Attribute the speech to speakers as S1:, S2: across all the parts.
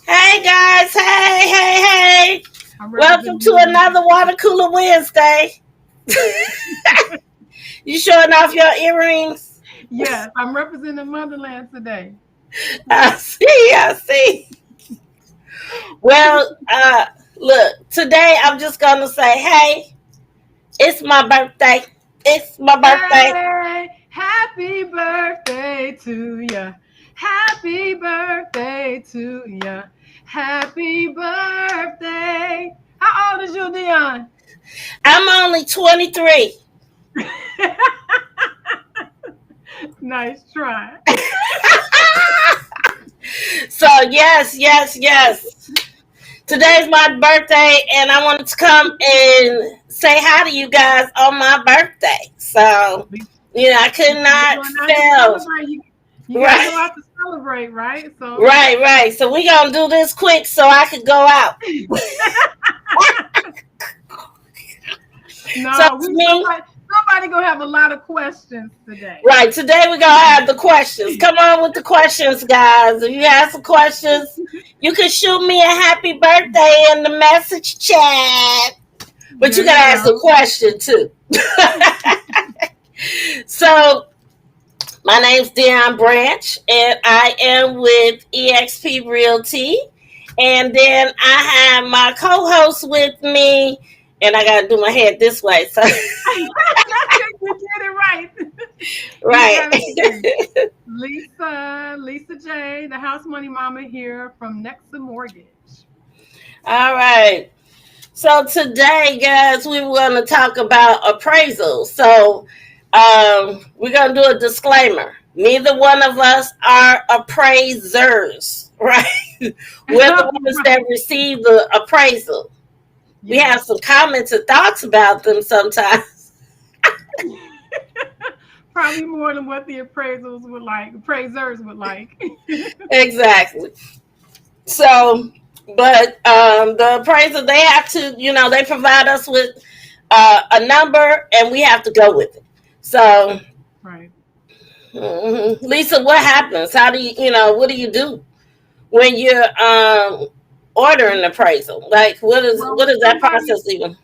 S1: Hey guys, hey.
S2: I'm
S1: Welcome
S2: representing
S1: to
S2: Motherland.
S1: another Water Cooler Wednesday. You showing off your earrings?
S2: Yes, I'm representing Motherland today.
S1: I see. Well, look, today I'm just gonna say, hey, it's my birthday. It's my birthday.
S2: Hey, happy birthday to ya. Happy birthday to ya. Happy birthday. How old is you, Dion?
S1: I'm only 23.
S2: Nice try.
S1: So yes. Today's my birthday, and I wanted to come and say hi to you guys on my birthday. So, I could
S2: Before you're
S1: not
S2: going out to
S1: fail.
S2: celebrate, you got to go
S1: Right,
S2: out to celebrate, right? So,
S1: right. So we gonna do this quick so I could go out. So
S2: no,
S1: to me,
S2: somebody gonna have a lot of questions today.
S1: right, today we're gonna have the questions. Come on with the questions, guys. If you have some questions, you can shoot me a happy birthday in the message chat. But you
S2: There
S1: gotta
S2: you
S1: ask a
S2: go.
S1: question too. So my name's Dion Branch, and I am with eXp Realty. And then I have my co-host with me, and I gotta do my head this way. So
S2: You did it right. You
S1: right.
S2: got it. Lisa J, the house money mama here from Nexa Mortgage.
S1: All right. So today, guys, we were going to talk about appraisal. So we're going to do a disclaimer. Neither one of us are appraisers, right? We're the ones that receive the appraisal. We
S2: Yes.
S1: have some comments and thoughts about them sometimes.
S2: Probably more than what the appraisers would like.
S1: Exactly. So, but the appraiser, they have to, they provide us with a number, and we have to go with it. So,
S2: Right.
S1: Lisa, what happens? How do what do you do when you're ordering appraisal? Like,
S2: Well,
S1: what is that process even?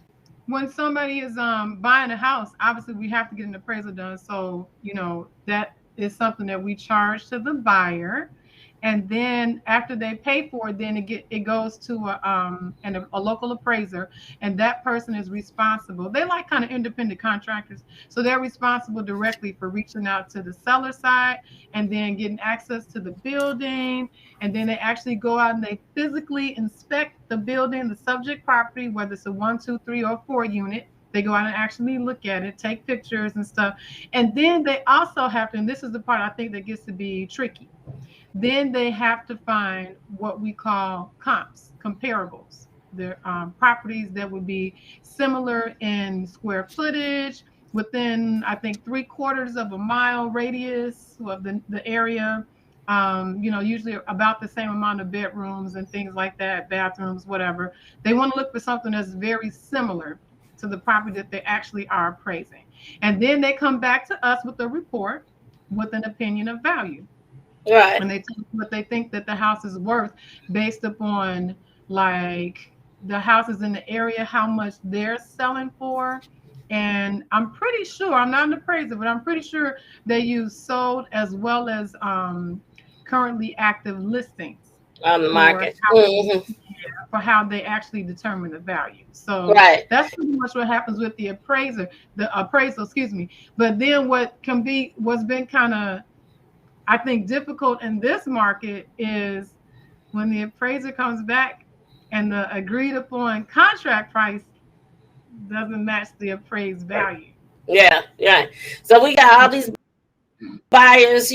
S2: when somebody is buying a house, obviously we have to get an appraisal done. So, that is something that we charge to the buyer. And then after they pay for it, then it goes to a local appraiser, and that person is responsible. They like kind of independent contractors, so they're responsible directly for reaching out to the seller side and then getting access to the building. And then they actually go out and they physically inspect the building, the subject property, whether it's a 1, 2, 3, or 4 unit. They go out and actually look at it, take pictures and stuff. And then they also have to, and this is the part I think that gets to be tricky, then they have to find what we call comps, comparables. They're properties that would be similar in square footage within, I think, 3/4 of a mile radius of the area. Usually about the same amount of bedrooms and things like that, bathrooms, whatever. They want to look for something that's very similar to the property that they actually are appraising. And then they come back to us with a report with an opinion of value.
S1: Right.
S2: And they tell us what they think that the house is worth based upon like the houses in the area, how much they're selling for. And I'm pretty sure, I'm not an appraiser, but I'm pretty sure they use sold as well as currently active listings
S1: On the
S2: for
S1: market. Mm-hmm.
S2: how they actually determine the value. So
S1: Right.
S2: that's pretty much what happens with the appraisal, excuse me. But then what's been kind of, I think, difficult in this market is when the appraiser comes back and the agreed upon contract price doesn't match the appraised value.
S1: Yeah. So we got all these buyers,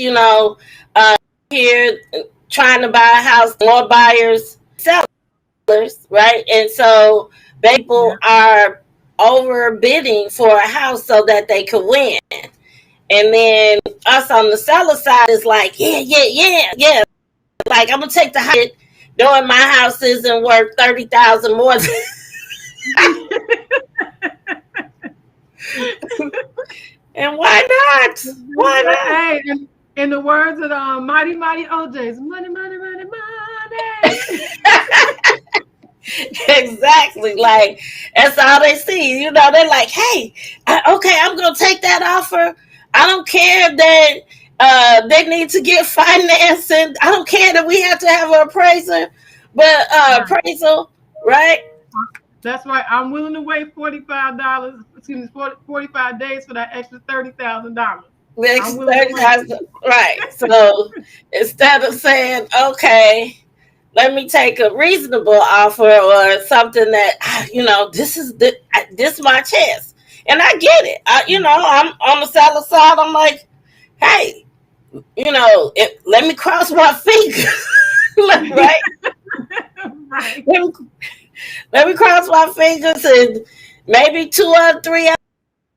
S1: here trying to buy a house, more buyers, sellers, right? And so
S2: Yeah.
S1: people are overbidding for a house so that they could win. And then us on the seller side is like, yeah. Like, I'm gonna take the house, knowing my house isn't worth 30,000 more. And why not? Why not?
S2: Hey, in the words of the Mighty Mighty OJs, money, money, money, money.
S1: Exactly. Like that's all they see. You know, they're like, "Hey, okay, I'm gonna take that offer. I don't care that they need to get financing. I don't care that we have to have an appraiser, but
S2: Right.
S1: appraisal, right?
S2: That's right. I'm willing to wait $45. Excuse me, 45 days for that extra $30,000. I'm
S1: Next
S2: willing to wait.
S1: 30,000, right? So instead of saying, okay, let me take a reasonable offer or something that this is my chance, and I get it. I'm on the seller side. I'm like, hey, let me cross my fingers, right?
S2: Right.
S1: Let me, let me cross my fingers, and maybe two or three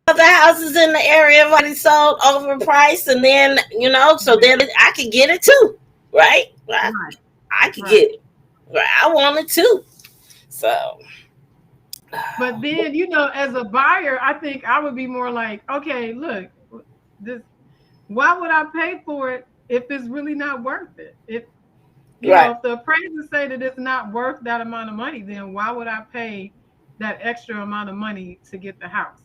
S1: other houses in the area have already sold overpriced, and then so then I could get it too, right?
S2: Right.
S1: I could
S2: Right.
S1: get it. Right. I want it too. So
S2: But then, as a buyer, I think I would be more like, okay, look, this why would I pay for it if it's really not worth it?
S1: right.
S2: If the appraisers say that it's not worth that amount of money, then why would I pay that extra amount of money to get the house?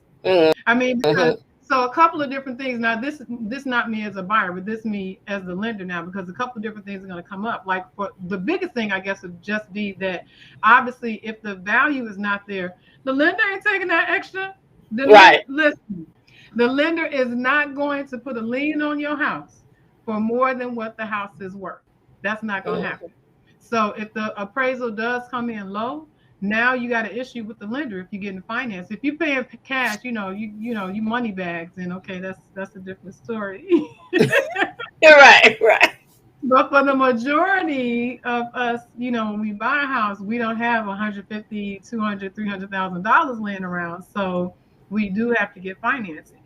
S2: I mean, because
S1: Mm-hmm.
S2: so a couple of different things. Now, this not me as a buyer, but this me as the lender now, because a couple of different things are going to come up. Like for the biggest thing, I guess, would just be that obviously, if the value is not there, the lender ain't taking that extra.
S1: Right.
S2: Listen, the lender is not going to put a lien on your house for more than what the house is worth. That's not going to
S1: Mm-hmm.
S2: happen. So if the appraisal does come in low, now you got an issue with the lender if you're getting finance. If you're paying cash, you money bags, and okay, that's a different story.
S1: You're right. Right.
S2: But for the majority of us, when we buy a house, we don't have 150, 200, $300,000 laying around, so we do have to get financing.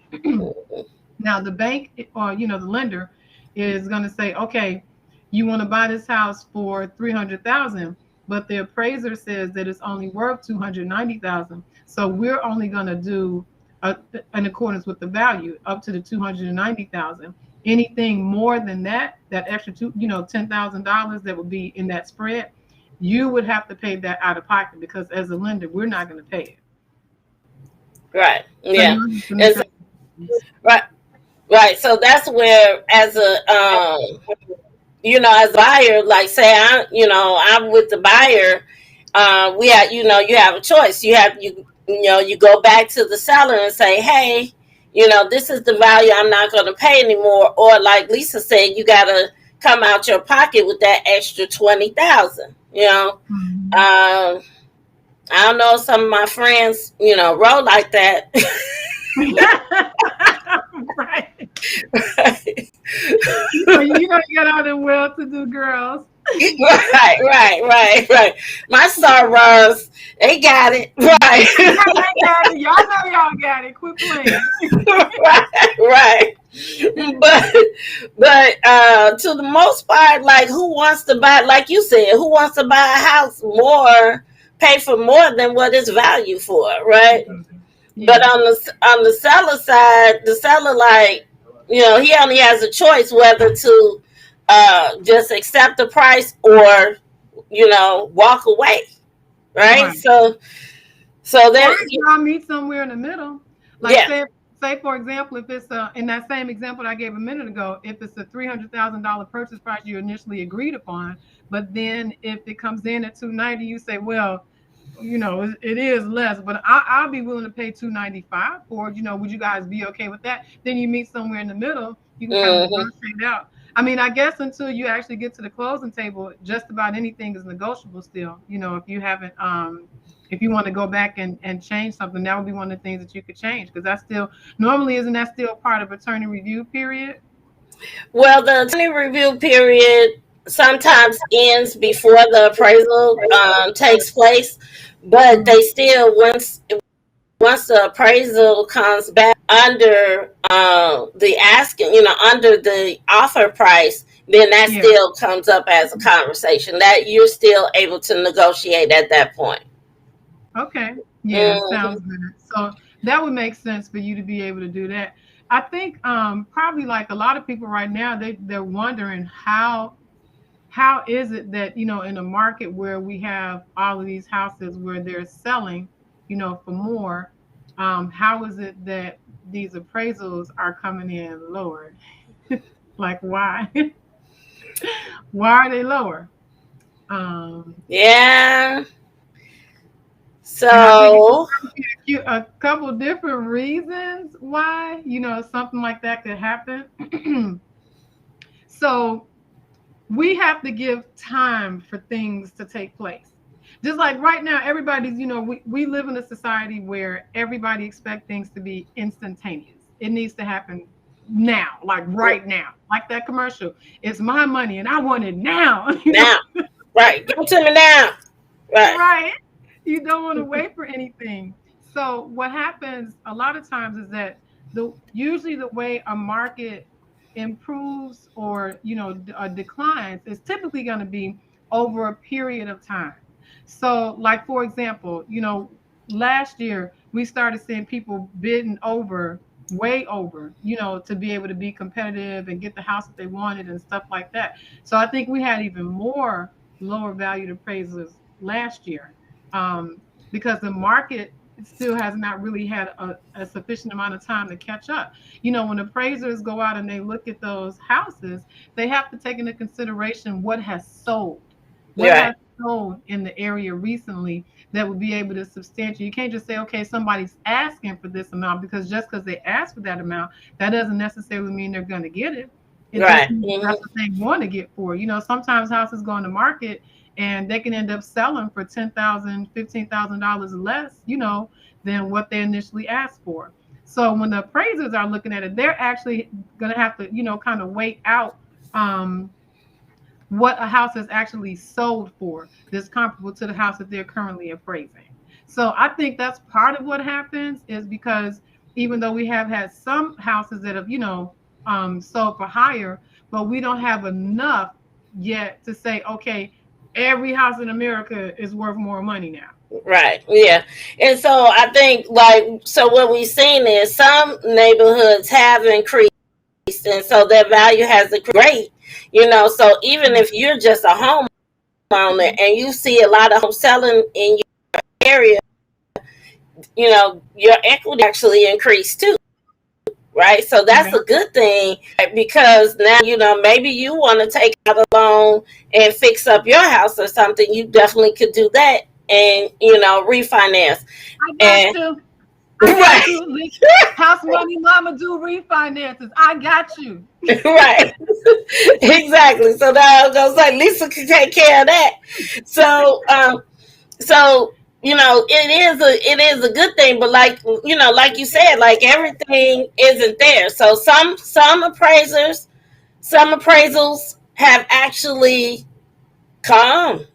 S2: Now the bank or the lender is going to say, okay, you want to buy this house for 300,000, but the appraiser says that it's only worth 290,000. So we're only going to do in accordance with the value up to the 290,000. Anything more than that extra $10,000 that would be in that spread, you would have to pay that out of pocket because as a lender, we're not going to pay it.
S1: Right.
S2: So
S1: Yeah.
S2: you have to make
S1: It's
S2: that.
S1: right. Right. So that's where, as a as a buyer, like say I'm with the buyer. We have you have a choice. You go back to the seller and say, hey, this is the value. I'm not going to pay anymore. Or like Lisa said, you got to come out your pocket with that extra 20,000.
S2: Mhm.
S1: I don't know. Some of my friends, roll like that.
S2: Right. You got all them well-to-do girls.
S1: Right, right, right, right. My sorors, they got it.
S2: Yeah,
S1: Right.
S2: they got it. Y'all know y'all got it. Quit playing.
S1: Right, right. But to the most part, like who wants to buy, like you said, who wants to buy a house more, pay for more than what it's valued for, right? But
S2: Yeah.
S1: on the seller side, the seller, like, he only has a choice whether to just accept the price or, walk away. Right.
S2: Right.
S1: So
S2: Or
S1: that,
S2: y'all meet somewhere in the middle. Like
S1: yeah.
S2: say for example, if it's in that same example I gave a minute ago, if it's a $300,000 purchase price you initially agreed upon, but then if it comes in at 290, you say, well, it is less, but I'll be willing to pay 295 for it. Would you guys be okay with that? Then you meet somewhere in the middle. You can kind of
S1: Hmm.
S2: negotiate out. I mean, I guess until you actually get to the closing table, just about anything is negotiable still. If you haven't, if you want to go back and change something, that would be one of the things that you could change because that's still normally isn't that still part of attorney review period?
S1: Well, the attorney review period sometimes ends before the appraisal takes place, but
S2: Mhm.
S1: they still, once the appraisal comes back under the asking, under the offer price, then that
S2: Yeah.
S1: still comes up as a conversation that you're still able to negotiate at that point.
S2: Okay. Yeah,
S1: Hmm.
S2: sounds good. So that would make sense for you to be able to do that. I think probably like a lot of people right now, they're wondering how is it that, in a market where we have all of these houses where they're selling, for more, how is it that these appraisals are coming in lower? Like, why? Why are they lower? Um,
S1: Yeah.
S2: and I think
S1: So
S2: a couple different reasons why, something like that could happen. So we have to give time for things to take place. Just like right now, everybody's, we live in a society where everybody expects things to be instantaneous. It needs to happen now, like right now, like that commercial. It's my money and I want it now.
S1: now, right? Give it to me now. Right.
S2: Right. You don't want to wait for anything. So what happens a lot of times is that usually the way a market improves or declines is typically going to be over a period of time. So like for example, last year we started seeing people bidding over way over, to be able to be competitive and get the house that they wanted and stuff like that. So I think we had even more lower valued appraisals last year, um, because the market still has not really had a sufficient amount of time to catch up. When appraisers go out and they look at those houses, they have to take into consideration what has sold. What
S1: Right.
S2: has sold in the area recently that would be able to substantiate. You can't just say, okay, somebody's asking for this amount, because just because they ask for that amount, that doesn't necessarily mean they're going to get it. It just
S1: Right.
S2: means that's what they want to get for. Sometimes houses go on the market and they can end up selling for $10,000, $15,000 less, than what they initially asked for. So when the appraisers are looking at it, they're actually going to have to, kind of wait out, what a house is actually sold for that's comparable to the house that they're currently appraising. So I think that's part of what happens, is because even though we have had some houses that have, sold for higher, but we don't have enough yet to say, okay, every house in America is worth more money now.
S1: Right. Yeah. And so I think so what we've seen is some neighborhoods have increased, and so their value has increased great. So even if you're just a homeowner and you see a lot of homes selling in your area, your equity actually increased too. Right. So that's
S2: Yeah.
S1: a good thing, right? Because now, maybe you want to take out a loan and fix up your house or something. You definitely could do that and, refinance.
S2: I got
S1: And
S2: you. I got
S1: right,
S2: you. House money mama do refinances. I got you.
S1: right. Exactly. So now I was gonna say Lisa can take care of that. So so it is a good thing, but like you said, like everything isn't there. So some appraisals have actually come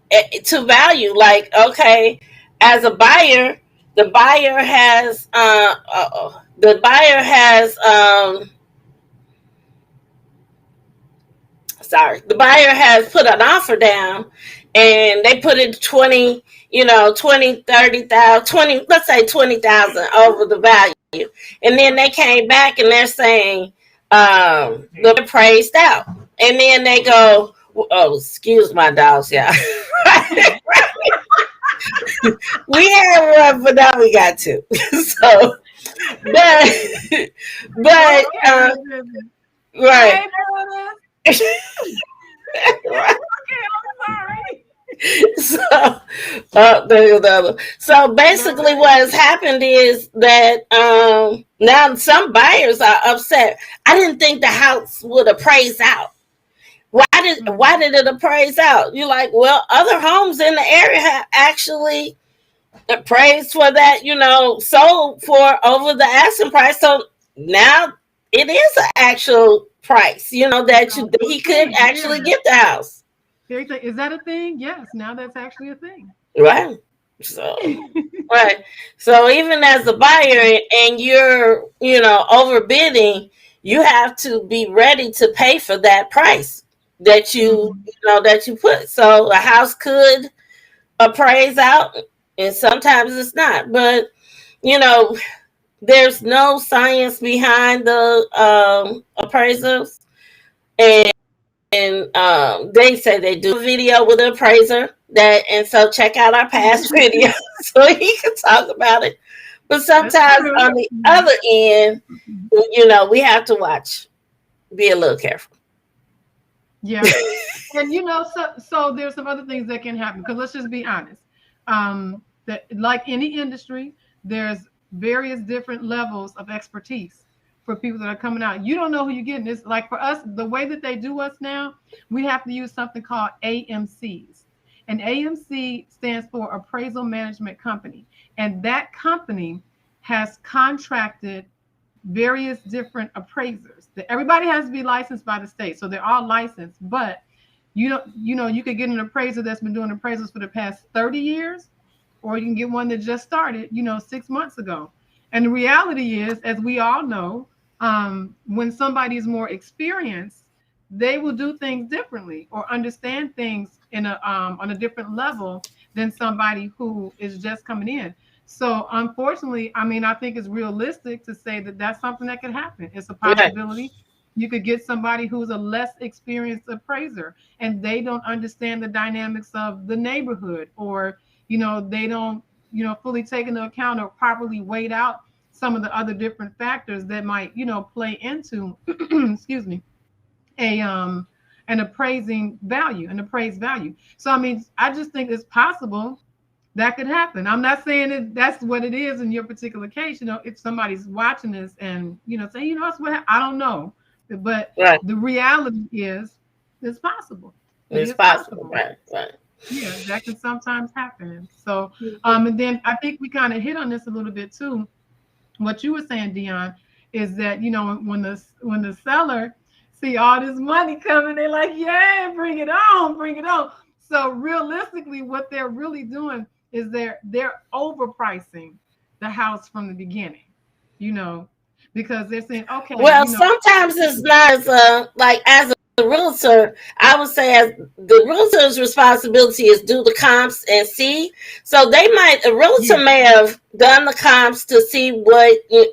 S1: to value. Like, okay, as a buyer, the buyer has the buyer has sorry, the buyer has put an offer down, and they put it 20, 20, 30,000, 20, let's say 20,000 over the value. And then they came back and they're saying, they're praised out. And then they go, oh, excuse my dogs, yeah. We had one, but now we got two. So, but, but,
S2: Okay,
S1: right.
S2: hey, brothers.
S1: Right.
S2: Okay, I'm sorry.
S1: So, there's the other. So basically, what has happened is that now some buyers are upset. I didn't think the house would appraise out. Why did it appraise out? You're like, well, other homes in the area have actually appraised for that, sold for over the asking price. So now it is an actual price, that he could
S2: Okay,
S1: actually
S2: yeah.
S1: get the house.
S2: Is that a thing? Yes, now that's actually a thing.
S1: Right. So right. So even as a buyer and you're, overbidding, you have to be ready to pay for that price that
S2: Mhm.
S1: that you put. So a house could appraise out, and sometimes it's not. But you know, there's no science behind the appraisals, and and they say they do a video with an appraiser that, and so check out our past videos so he can talk about it. But
S2: That's
S1: sometimes
S2: true.
S1: on the other end, we have to watch, be a little careful.
S2: Yeah. And so there's some other things that can happen, because let's just be honest. That, like any industry, there's various different levels of expertise for people that are coming out. You don't know who you're getting. It's like, for us, the way that they do us now, we have to use something called AMCs. And AMC stands for Appraisal Management Company. And that company has contracted various different appraisers. Everybody has to be licensed by the state, so they're all licensed. But you could get an appraiser that's been doing appraisals for the past 30 years, or you can get one that just started, 6 months ago. And the reality is, as we all know, when somebody is more experienced, they will do things differently or understand things on a different level than somebody who is just coming in. So unfortunately, I mean, I think it's realistic to say that that's something that could happen. It's a
S1: Right.
S2: possibility. You could get somebody who's a less experienced appraiser, and they don't understand the dynamics of the neighborhood, or they don't fully take into account or properly weighed out some of the other different factors that might play into excuse me, a an appraised value. So I mean, I just think it's possible that could happen. I'm not saying that that's what it is in your particular case. If somebody's watching this and say, that's what I don't know, but
S1: Right.
S2: the reality is, it's possible. It
S1: It's
S2: is
S1: possible.
S2: possible.
S1: Right. Right.
S2: Yeah, that can sometimes happen. So, and then I think we kind of hit on this a little bit too. What you were saying, Dion, is that when the seller see all this money coming, they're like, yeah, bring it on, bring it on. So realistically, what they're really doing is they're overpricing the house from the beginning, you know, because they're saying, okay,
S1: Well, sometimes it's not as like as a realtor. I would say as the realtor's responsibility is do the comps and see. So a realtor
S2: yeah,
S1: may have done the comps to see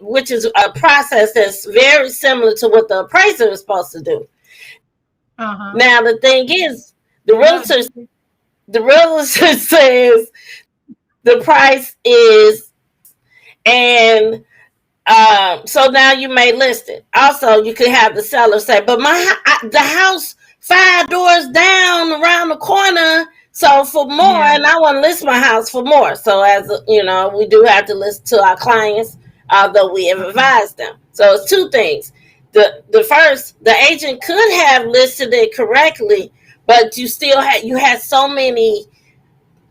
S1: which is a process that's very similar to what the appraiser is supposed to do.
S2: uh-huh,
S1: Now the thing is, the
S2: no,
S1: realtor the realtor says the price is, and so now you may list it. Also, you could have the seller say, "But the house 5 doors down around the corner, so for more,
S2: yeah,
S1: and I want to list my house for more." So we do have to listen to our clients, although we have
S2: uh-huh,
S1: advised them. So it's two things. The first, the agent could have listed it correctly, but you had so many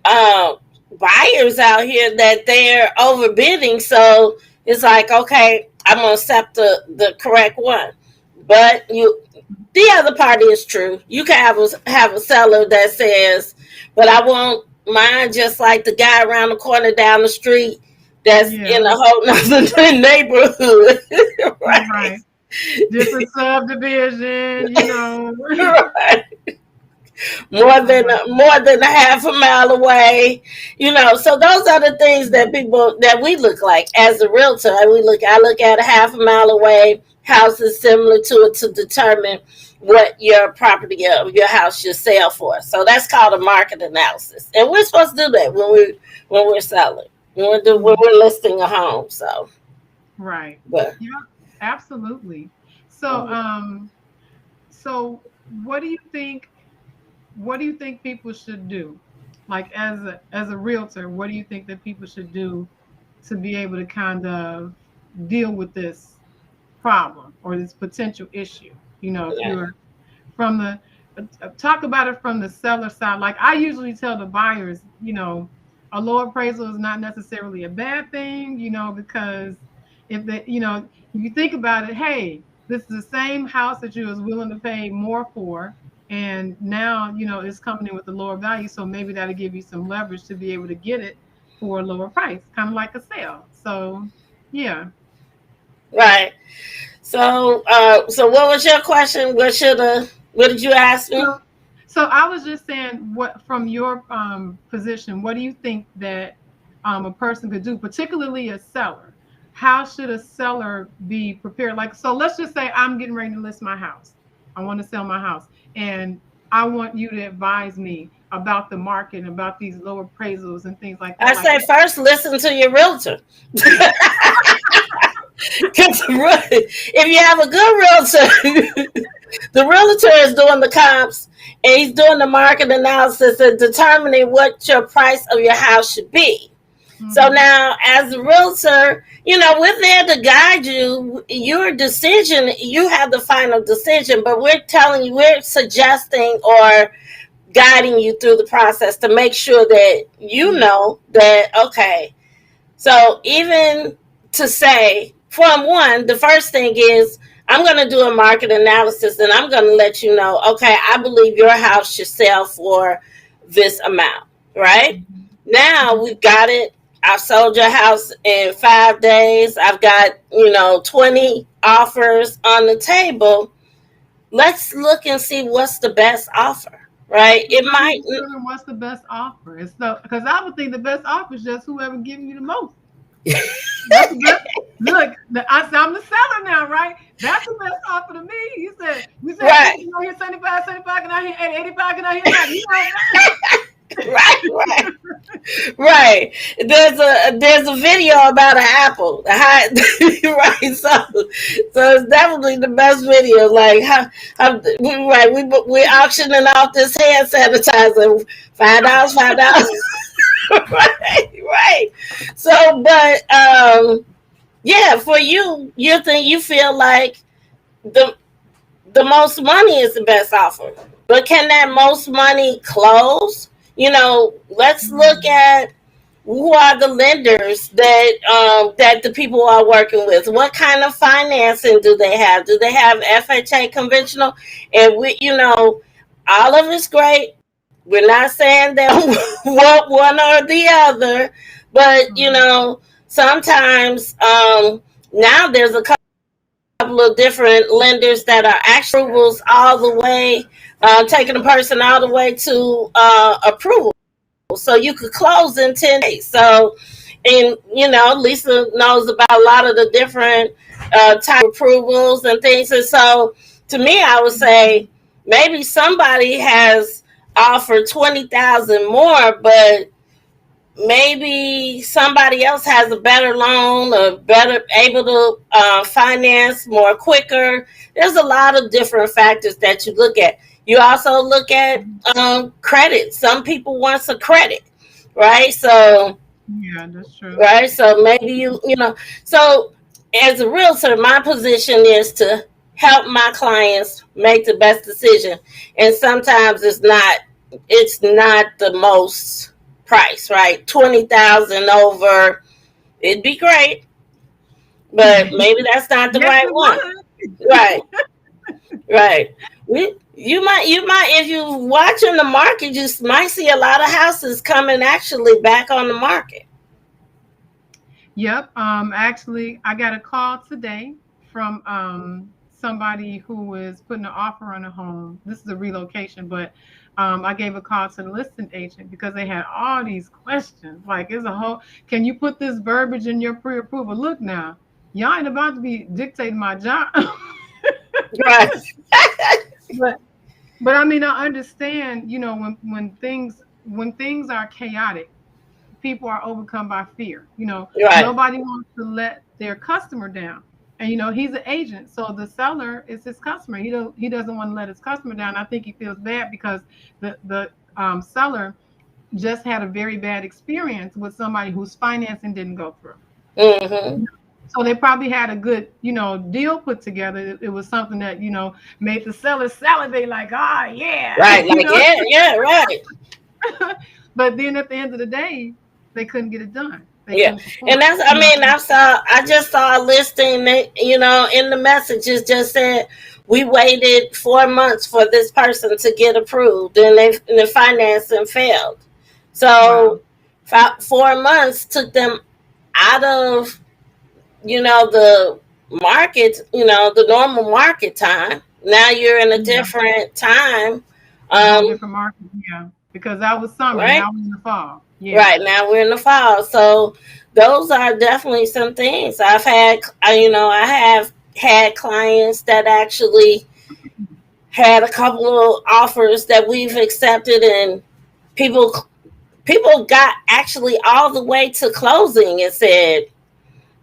S1: uh, buyers out here that they're overbidding. So it's like, okay, I'm gonna accept the correct one. But the other party is true. You can have a seller that says, but I want mine just like the guy around the corner down the street that's
S2: yeah,
S1: in a whole nother neighborhood. Right.
S2: right. Different subdivision,
S1: Right.
S2: Oh my,
S1: More than a half a mile away. So those are the things that we look like as a realtor. I look at a half a mile away houses similar to it to determine what your property of your house should sell for. So that's called a market analysis, and we're supposed to do that when we're selling, when we're listing a home. So
S2: right.
S1: but
S2: Yeah, absolutely. So, so what do you think? What do you think people should do? Like, as a realtor, what do you think that people should do to be able to kind of deal with this problem or this potential issue? If
S1: yeah,
S2: you're from the talk about it from the seller side. Like, I usually tell the buyers, a low appraisal is not necessarily a bad thing, because if if you think about it, hey, this is the same house that you was willing to pay more for, and now it's coming in with a lower value, so maybe that'll give you some leverage to be able to get it for a lower price, kind of like a sale. So yeah.
S1: right. So what was your question? What did you ask me?
S2: So, so I was just saying, what from your position, what do you think that a person could do, particularly a seller? How should a seller be prepared? Like, so let's just say I'm getting ready to list my house. I want to sell my house. And I want you to advise me about the market and about these low appraisals and things like
S1: I
S2: that. Like,
S1: say first listen to your realtor. Because if you have a good realtor, the realtor is doing the comps and he's doing the market analysis and determining what your price of your house should be. So
S2: mm-hmm.
S1: now, as a realtor, we're there to guide you. Your decision, you have the final decision, but we're telling you, we're suggesting or guiding you through the process to make sure that you
S2: Yeah.
S1: know that, okay, so even to say, from one, the first thing is I'm going to do a market analysis and I'm going to let you know, okay, I believe your house should sell for this amount, right? Now
S2: Mm-hmm.
S1: we've got it. I've sold your house in 5 days. I've got, 20 offers on the table. Let's look and see what's the best offer, right? It
S2: How you
S1: might,
S2: determine what's the best offer? It's so because I would think the best offer is just whoever giving you the most. That's the best. Look, I'm the seller now, right? That's the best offer to me. You said 50,
S1: right,
S2: can I hear 75, 75, can I hear 85, can I hear 90?
S1: right, right. Right. There's a video about an apple. Right. So it's definitely the best video. Like right, we're auctioning off this hand sanitizer. $5, $5. Right, right. So yeah, for you feel like the the most money is the best offer. But can that most money close? Let's look
S2: Mm,
S1: at who are the lenders that the people are working with. What kind of financing do they have? Do they have FHA conventional? And all of it's great. We're not saying that want one or the other, but
S2: mm,
S1: sometimes now there's a couple of different lenders that are actually approvals all the way, taking a person all the way to approval. So you could close in 10 days. So, and Lisa knows about a lot of the different type of approvals and things. And so, to me, I would say maybe somebody has offered 20,000 more, but maybe somebody else has a better loan or better able to finance more quicker. There's a lot of different factors that you look at. You also look at
S2: mm.
S1: credit. Some people want a credit, right? So
S2: Yeah, that's true.
S1: right, so maybe so as a realtor, my position is to help my clients make the best decision, and sometimes it's not the most price, right? 20,000 over, it'd be great, but maybe that's not the
S2: Yes,
S1: right
S2: it
S1: one.
S2: would.
S1: Right, right. You might if you watching the market, you might see a lot of houses coming actually back on the market.
S2: Yep. Actually, I got a call today from somebody who is putting an offer on a home. This is a relocation, but I gave a call to the listing agent because they had all these questions. Like, is a whole, can you put this verbiage in your pre-approval? Look now, y'all ain't about to be dictating my job.
S1: Right,
S2: but but I mean, I understand. When things are chaotic, people are overcome by fear.
S1: right.
S2: Nobody wants to let their customer down. And he's an agent, so the seller is his customer. He doesn't want to let his customer down. I think he feels bad because the seller just had a very bad experience with somebody whose financing didn't go through.
S1: Mm-hmm.
S2: So they probably had a good, deal put together. It was something that, made the seller salivate like, ah, yeah,
S1: Right, like yeah, yeah, right.
S2: But then at the end of the day, they couldn't get it done. They
S1: Yeah,
S2: couldn't
S1: and
S2: perform.
S1: that's. I mean, I just saw a listing that in the messages just said we waited 4 months for this person to get approved, and the financing failed.
S2: Wow.
S1: So 4 months took them out of the market, the normal market time. Now you're in a
S2: Yeah.
S1: different time,
S2: A whole
S1: um,
S2: different market. Yeah. Because that was summer.
S1: right?
S2: Now we're in the fall. Yeah.
S1: Right now we're in the fall, so those are definitely some things I have had clients that actually had a couple of offers that we've accepted, and people people got actually all the way to closing and said,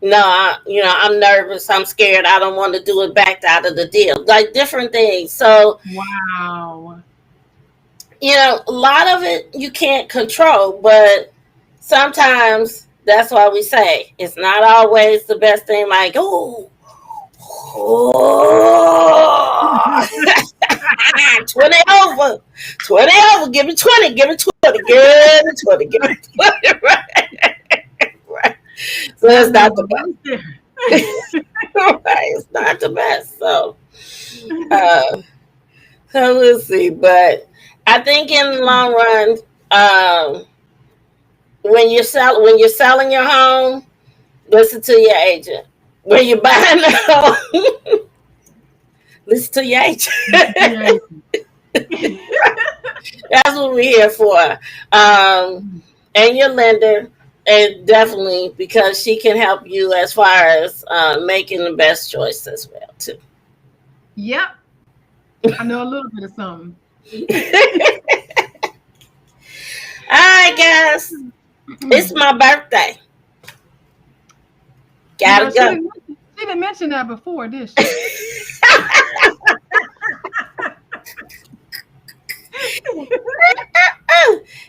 S1: no, I'm nervous, I'm scared, I don't want to do it, backed out of the deal, like different things. So
S2: Wow.
S1: a lot of it you can't control, but sometimes that's why we say it's not always the best thing. Like, oh, 20 over, 20 over, give me 20, give me 20, give me 20, give me 20, right? Right. So
S2: That
S1: it's not
S2: number
S1: the
S2: right
S1: best.
S2: there.
S1: Right? It's not the best. Uh, so we'll see. But I think in the long run, um, when you're selling your home, listen to your agent. When you're buying a home, listen to your agent.
S2: Yeah.
S1: That's what we're here for. And your lender, and definitely because she can help you as far as making the best choice as well too.
S2: Yep. I know a little bit of something.
S1: All right, guys, it's my birthday.
S2: You know,
S1: Gotta go.
S2: she didn't mention that before, did she?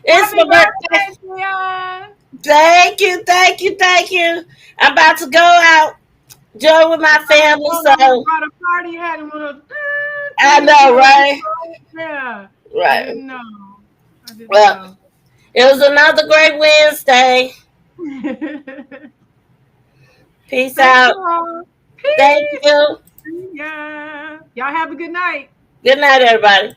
S1: It's
S2: Happy
S1: my birthday.
S2: birthday, Dion.
S1: Thank you, thank you, thank you. I'm about to go out, join with my family.
S2: Hold on,
S1: So
S2: brought a party, had one of those
S1: I
S2: things,
S1: know, right?
S2: Yeah. I
S1: Right.
S2: didn't know. I didn't
S1: Well,
S2: know.
S1: it was another great Wednesday. Peace
S2: Thank
S1: out.
S2: you all.
S1: Thank
S2: Peace.
S1: you.
S2: Yeah. Y'all have a good night.
S1: Good night, everybody.